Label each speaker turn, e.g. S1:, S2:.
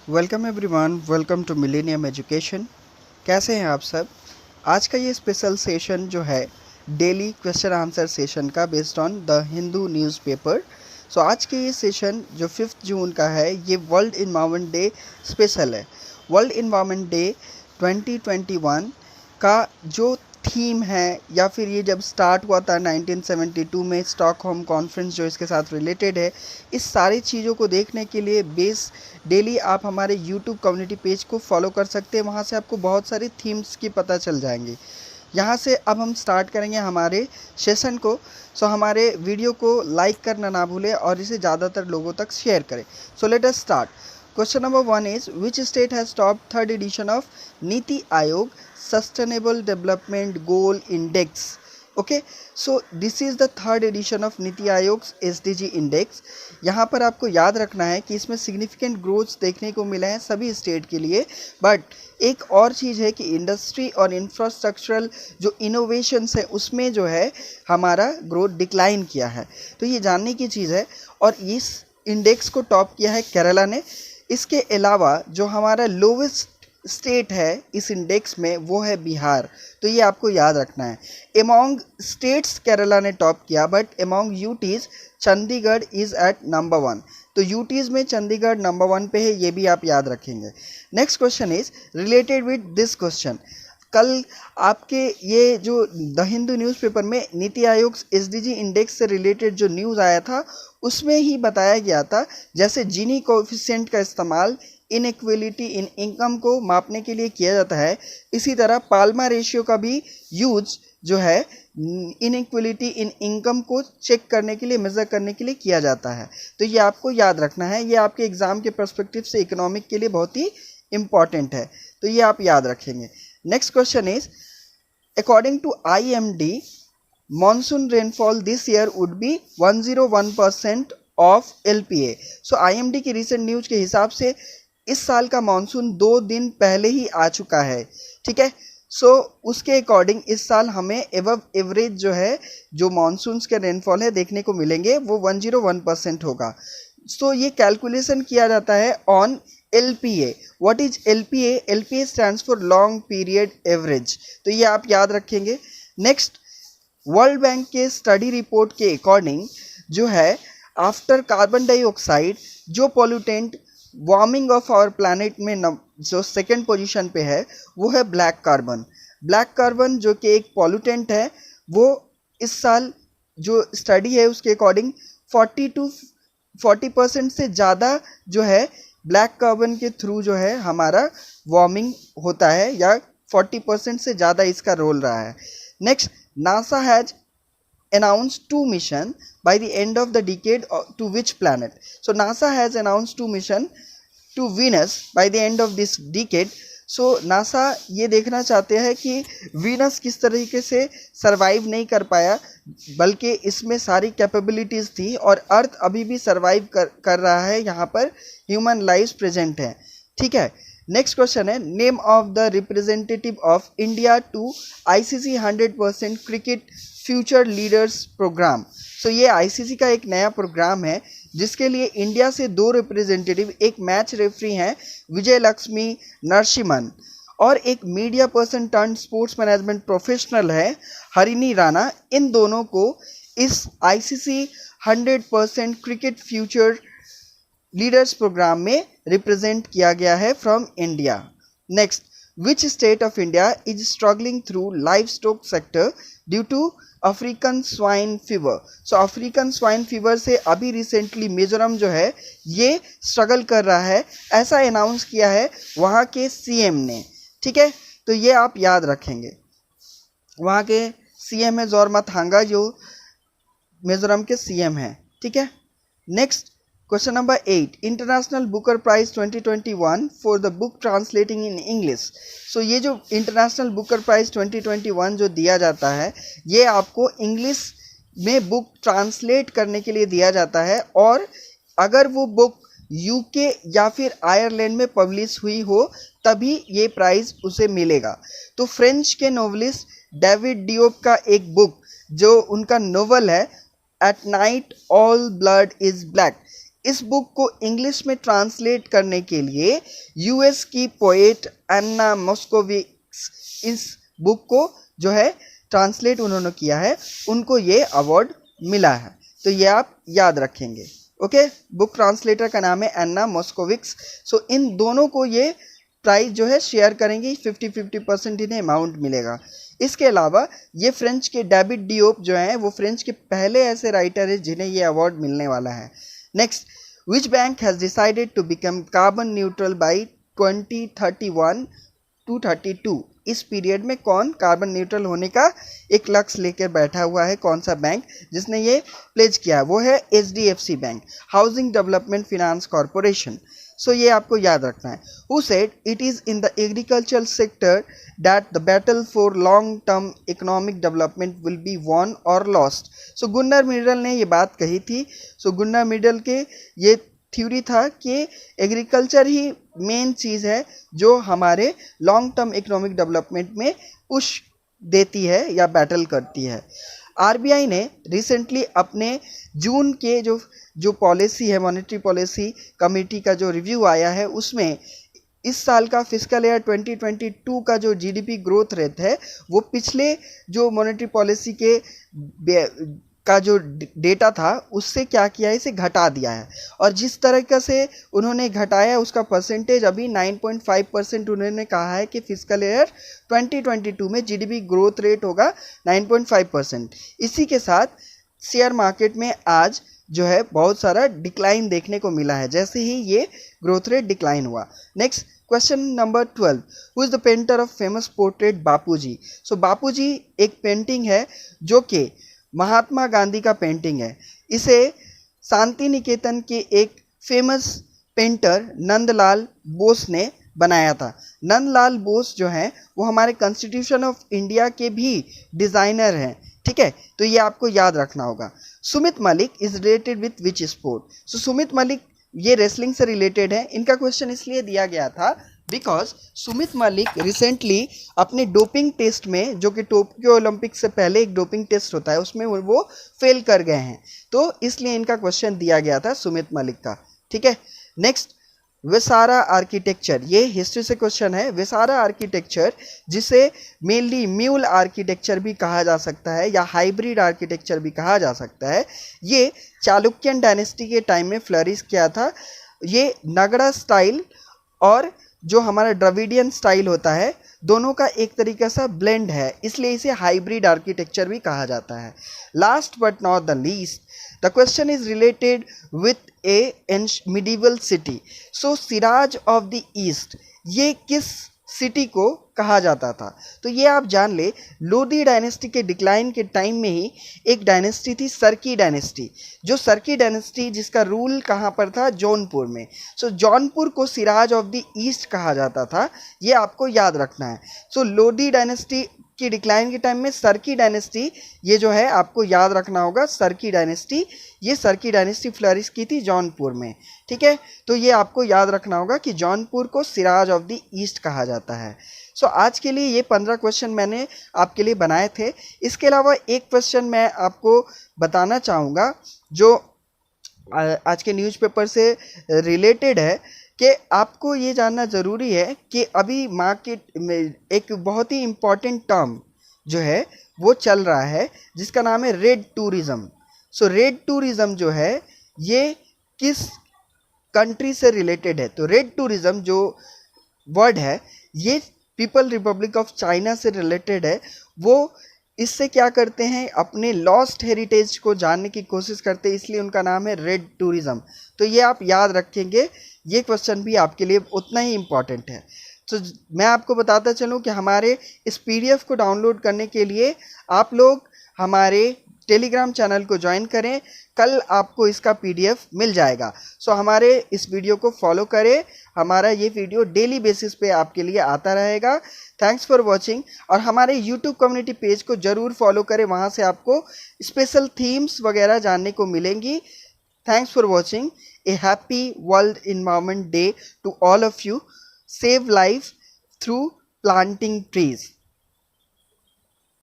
S1: Welcome everyone, welcome to millennium education. कैसे हैं आप सब। आज का ये स्पेशल सेशन जो है डेली क्वेश्चन आंसर सेशन का based on the Hindu newspaper. So आज के ये सेशन जो 5 जून का है ये वर्ल्ड इन्वायरमेंट डे स्पेशल है। वर्ल्ड इन्वायरमेंट डे 2021 का जो थीम है या फिर ये जब स्टार्ट हुआ था 1972 में स्टॉकहोम कॉन्फ्रेंस जो इसके साथ रिलेटेड है, इस सारी चीज़ों को देखने के लिए बेस डेली आप हमारे यूट्यूब कम्युनिटी पेज को फॉलो कर सकते हैं। वहाँ से आपको बहुत सारी थीम्स की पता चल जाएंगी। यहाँ से अब हम स्टार्ट करेंगे हमारे सेशन को। सो हमारे वीडियो को लाइक करना ना भूलें और इसे ज़्यादातर लोगों तक शेयर करें। So let us start. Question number 1 is which state has topped third edition of Niti Aayog Sustainable Development Goal Index? Okay, so this is the third edition of Niti Aayog's SDG Index. यहाँ पर आपको याद रखना है कि इसमें significant growth देखने को मिले हैं सभी स्टेट के लिए, बट एक और चीज़ है कि इंडस्ट्री और इंफ्रास्ट्रक्चरल जो इनोवेशंस है उसमें जो है हमारा ग्रोथ डिक्लाइन किया है, तो ये जानने की चीज़ है। और इस इंडेक्स को टॉप किया है केरला ने। इसके अलावा जो हमारा लोवेस्ट स्टेट है इस इंडेक्स में वो है बिहार, तो ये आपको याद रखना है। एमोंग स्टेट्स केरला ने टॉप किया, but among UTs Chandigarh is at number 1, तो यूटीज़ में चंडीगढ़ नंबर 1 पे है, ये भी आप याद रखेंगे। Next question is related with this question. कल आपके ये जो द हिंदू न्यूज़पेपर में नीति आयोग एसडीजी इंडेक्स से रिलेटेड जो न्यूज़ आया था उसमें ही बताया गया था, जैसे जीनी कोएफिशिएंट का इस्तेमाल इनइक्वलिटी इन इनकम को मापने के लिए किया जाता है, इसी तरह पाल्मा रेशियो का भी यूज जो है इनइक्वलिटी इन इनकम को चेक करने के लिए, मेज़र करने के लिए किया जाता है। तो ये आपको याद रखना है, ये आपके एग्ज़ाम के पर्सपेक्टिव से इकोनॉमिक के लिए बहुत ही इम्पॉर्टेंट है, तो ये आप याद रखेंगे। Next question is, according to IMD, monsoon rainfall this year would be 101% of LPA. So IMD की recent न्यूज के हिसाब से इस साल का मानसून 2 दिन पहले ही आ चुका है, ठीक है। सो उसके अकॉर्डिंग इस साल हमें एवब एवरेज जो है जो मानसून के रेनफॉल है देखने को मिलेंगे वो 101% होगा। सो ये कैलकुलेशन किया जाता है on LPA. What is LPA? LPA stands for Long Period Average, तो ये आप याद रखेंगे। नेक्स्ट, वर्ल्ड बैंक के स्टडी रिपोर्ट के अकॉर्डिंग जो है आफ्टर कार्बन डाइऑक्साइड जो pollutant warming of our planet में जो सेकंड पोजीशन पे है वो है ब्लैक कार्बन। ब्लैक कार्बन जो कि एक पोल्यूटेंट है, वो इस साल जो स्टडी है उसके अकॉर्डिंग 40% से ज़्यादा जो है ब्लैक कार्बन के थ्रू जो है हमारा वार्मिंग होता है, या 40% से ज़्यादा इसका रोल रहा है। Next, NASA has announced 2 mission by the end of the decade to which planet? So NASA has announced 2 mission to Venus by the end of this decade. So NASA ये देखना चाहते हैं कि वीनस किस तरीके से सरवाइव नहीं कर पाया, बल्कि इसमें सारी कैपेबिलिटीज़ थी और अर्थ अभी भी सरवाइव कर रहा है, यहाँ पर ह्यूमन लाइफ प्रेजेंट है, ठीक है। नेक्स्ट क्वेश्चन है, name of the representative of India to ICC 100% cricket future leaders programme. So ये ICC का एक नया प्रोग्राम है जिसके लिए इंडिया से 2 रिप्रेजेंटेटिव, एक मैच रेफरी हैं विजय लक्ष्मी नरसिम्हन और एक media person turn sports management professional है हरिनी राणा। इन दोनों को इस ICC 100% cricket future leaders programme में रिप्रेजेंट किया गया है from India. Next, which state of India is struggling through livestock sector due to African swine fever? So African swine fever से अभी रिसेंटली मिजोरम जो है ये स्ट्रगल कर रहा है, ऐसा अनाउंस किया है वहाँ के CM ने, ठीक है। तो ये आप याद रखेंगे, वहाँ के CM है जोरमाथांगा जो मिजोरम के CM हैं, ठीक है। Next, question number 8, International Booker Prize 2021 for the book translating in English. So ये जो इंटरनेशनल बुकर प्राइज 2021 जो दिया जाता है ये आपको इंग्लिश में बुक ट्रांसलेट करने के लिए दिया जाता है, और अगर वो बुक UK या फिर आयरलैंड में पब्लिश हुई हो तभी ये प्राइज़ उसे मिलेगा। तो फ्रेंच के नोवेलिस्ट डेविड डियोप का एक बुक जो उनका नोवेल है at night all blood is black, इस बुक को इंग्लिश में ट्रांसलेट करने के लिए यूएस की पोएट एन्ना मोस्कोविक्स इस बुक को जो है ट्रांसलेट उन्होंने किया है, उनको ये अवार्ड मिला है। तो ये आप याद रखेंगे। ओके, बुक ट्रांसलेटर का नाम है एन्ना मोस्कोविक्स। सो इन दोनों को ये प्राइज जो है शेयर करेंगे, 50-50% इन्हें अमाउंट मिलेगा। इसके अलावा ये फ्रेंच के डेविड डियोप जो हैं वो फ्रेंच के पहले ऐसे राइटर हैं जिन्हें ये अवार्ड मिलने वाला है। Next, which bank has decided to become carbon neutral by 2031-32? इस पीरियड में कौन कार्बन न्यूट्रल होने का एक लक्ष्य लेकर बैठा हुआ है? कौन सा बैंक जिसने ये प्लेज किया है? वो है HDFC bank, housing development finance corporation. So ये आपको याद रखना है। Who said it is in the agricultural sector that the battle for long-term economic development will be won or lost? So Gunnar Myrdal ने ये बात कही थी। सो गुन्नर मिडल के ये थ्योरी था कि एग्रीकल्चर ही मेन चीज़ है जो हमारे लॉन्ग टर्म इकोनॉमिक डेवलपमेंट में पुश देती है या बैटल करती है। आरबीआई ने रिसेंटली अपने जून के जो पॉलिसी है, मॉनेटरी पॉलिसी कमेटी का जो रिव्यू आया है, उसमें इस साल का फिस्कल ईयर 2022 का जो जीडीपी ग्रोथ रेट है वो पिछले जो मॉनेटरी पॉलिसी का जो डेटा था उससे क्या किया है, इसे घटा दिया है। और जिस तरीके से उन्होंने घटाया उसका परसेंटेज अभी 9.5% उन्होंने कहा है कि फिस्कल ईयर 2022 में जीडीपी ग्रोथ रेट होगा 9.5%। इसी के साथ शेयर मार्केट में आज जो है बहुत सारा डिक्लाइन देखने को मिला है जैसे ही ये ग्रोथ रेट डिक्लाइन हुआ। Next, question number 12, who is the painter of famous portrait Bapuji? So Bapuji एक पेंटिंग है जो कि महात्मा गांधी का पेंटिंग है। इसे शांति निकेतन के एक फेमस पेंटर नंदलाल बोस ने बनाया था। नंदलाल बोस जो हैं वो हमारे कॉन्स्टिट्यूशन ऑफ इंडिया के भी डिज़ाइनर हैं। ठीक है, तो ये आपको याद रखना होगा। Sumit Malik is related with which sport? So Sumit Malik ये रेसलिंग से रिलेटेड है। इनका क्वेश्चन इसलिए दिया गया था बिकॉज सुमित मलिक रिसेंटली अपने डोपिंग टेस्ट में, जो कि टोक्यो ओलंपिक से पहले एक डोपिंग टेस्ट होता है, उसमें वो फेल कर गए हैं, तो इसलिए इनका क्वेश्चन दिया गया था सुमित मलिक का। ठीक है, नेक्स्ट, विसारा आर्किटेक्चर, ये हिस्ट्री से क्वेश्चन है। विसारा आर्किटेक्चर, जिसे मेनली म्यूल आर्किटेक्चर भी कहा जा सकता है या हाइब्रिड आर्किटेक्चर भी कहा जा सकता है, ये चालुक्यन डायनेस्टी के टाइम में फ्लरिश किया था। ये नगड़ा स्टाइल और जो हमारा द्रविडियन स्टाइल होता है दोनों का एक तरीके से ब्लेंड है, इसलिए इसे हाइब्रिड आर्किटेक्चर भी कहा जाता है। Last but not the least, the question is related with A medieval city. So Siraj of the east, ये किस सिटी को कहा जाता था? तो ये आप जान ले, लोधी डायनेस्टी के डिक्लाइन के टाइम में ही एक डायनेस्टी थी सरकी डायनेस्टी, जो सरकी डायनेस्टी जिसका रूल कहाँ पर था? जौनपुर में। सो जौनपुर को सिराज ऑफ द ईस्ट कहा जाता था, ये आपको याद रखना है। सो लोधी डायनेस्टी की डिक्लाइन के टाइम में सरकी डायनेस्टी, ये जो है आपको याद रखना होगा, सरकी डायनेस्टी, ये सरकी डायनेस्टी फ्लरिश की थी जौनपुर में। ठीक है, तो ये आपको याद रखना होगा कि जौनपुर को सिराज ऑफ द ईस्ट कहा जाता है। सो आज के लिए ये 15 क्वेश्चन मैंने आपके लिए बनाए थे। इसके अलावा एक क्वेश्चन मैं आपको बताना चाहूँगा जो आज के न्यूज़पेपर से रिलेटेड है कि आपको ये जानना ज़रूरी है कि अभी मार्केट में एक बहुत ही इम्पॉर्टेंट टर्म जो है वो चल रहा है जिसका नाम है रेड टूरिज़्म। सो रेड टूरिज़्म जो है ये किस कंट्री से रिलेटेड है? तो रेड टूरिज़्म जो वर्ड है ये पीपल रिपब्लिक ऑफ चाइना से रिलेटेड है। वो इससे क्या करते हैं, अपने लॉस्ट हेरिटेज को जानने की कोशिश करते हैं, इसलिए उनका नाम है रेड टूरिज़्म। तो ये आप याद रखेंगे, ये क्वेश्चन भी आपके लिए उतना ही इम्पॉर्टेंट है। तो मैं आपको बताता चलूँ कि हमारे इस पीडीएफ को डाउनलोड करने के लिए आप लोग हमारे टेलीग्राम चैनल को ज्वाइन करें, कल आपको इसका पीडीएफ मिल जाएगा। सो हमारे इस वीडियो को फॉलो करें, हमारा ये वीडियो डेली बेसिस पे आपके लिए आता रहेगा। थैंक्स फॉर वॉचिंग, और हमारे यूट्यूब कम्युनिटी पेज को ज़रूर फॉलो करें, वहाँ से आपको स्पेशल थीम्स वगैरह जानने को मिलेंगी। Thanks for watching. A happy world environment day to all of you. Save life through planting trees.